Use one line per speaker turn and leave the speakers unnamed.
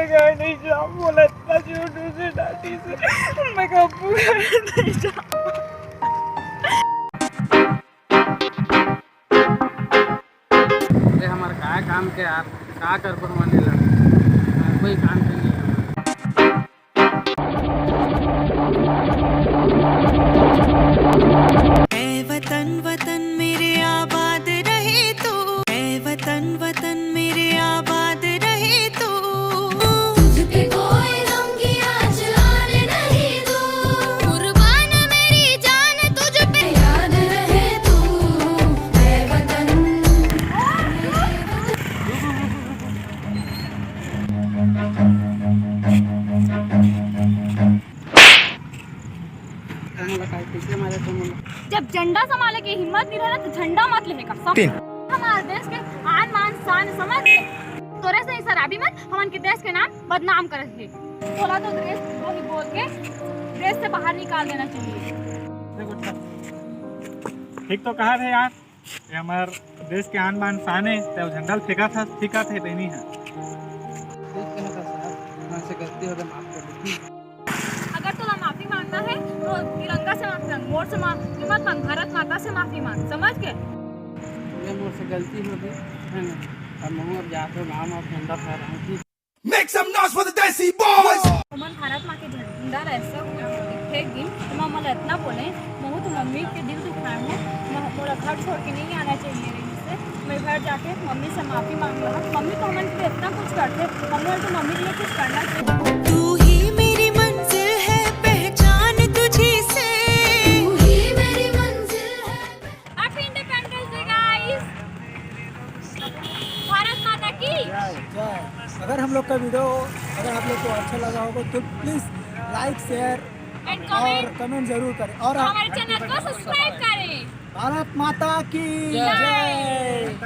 मैं घर नहीं जाऊँ, बोला इतना झूठू से डाटी से, मैं कबू घर नहीं जाऊँ।
अरे हमारे क्या काम के यार, क्या कर पर माने लगा, कोई काम नहीं है।
ऐ वतन वतन मेरे आबाद रहे तू, ऐ वतन वतन मेरे आबाद रहे तू, तुझ पे कोई गम की आँच आने नहीं दूँ, कुर्बान मेरी जान तुझ पे याद रहे तू, ऐ वतन।
जब झंडा संभाले की हिम्मत नहीं रहा तो झंडा मत लेगा सब हमारे देश के आन मान शान समझ के तोरे से शराबी मत हमन के देश के नाम बदनाम करे थे। बोला तो देश वही बोल के देश से बाहर निकाल देना चाहिए।
ठीक तो कहा थे यार, ये हमारे देश के आन बान शान है, तो झंडा फेंका था नहीं है।
ठीक है साहब, हमसे गलती हो गई, माफ कर दीजिए।
अगर तुला माफी मांगना है तो तिरंगा से माफी मांग, मोर से माफी मत मांग, भारत माता से माफी मांग, समझ के।
ये मोर से गलती हो गई है ना, अब मैं अब जाकर गाँव में झंडा फहरा रहा हूँ।
Make some noise for the Desi Boys!
मन भारत माँ के झंडा ऐसा फेंक दी तो मैं मला इतना बोले महू तो मम्मी के दिल दुखाए हूँ, मोला घर छोड़ के नहीं आना चाहिए मेरे से। मैं घर जाके मम्मी से माफी मांग रहा हूँ। मम्मी तो हमारे लिए इतना कुछ करते, हम लोग तो मम्मी के लिए कुछ करना चाहिए।
तू ही मेरी मंजिल है, पहचान तुझी से, तू ही मेरी मंजिल है।
Happy independence day guys, Bharat माता की
जय। अगर हम लोग का वीडियो अगर आप लोग को अच्छा लगा होगा तो प्लीज़ लाइक शेयर और कमेंट जरूर करें और
हमारे चैनल को सब्सक्राइब करें।
भारत माता की जय।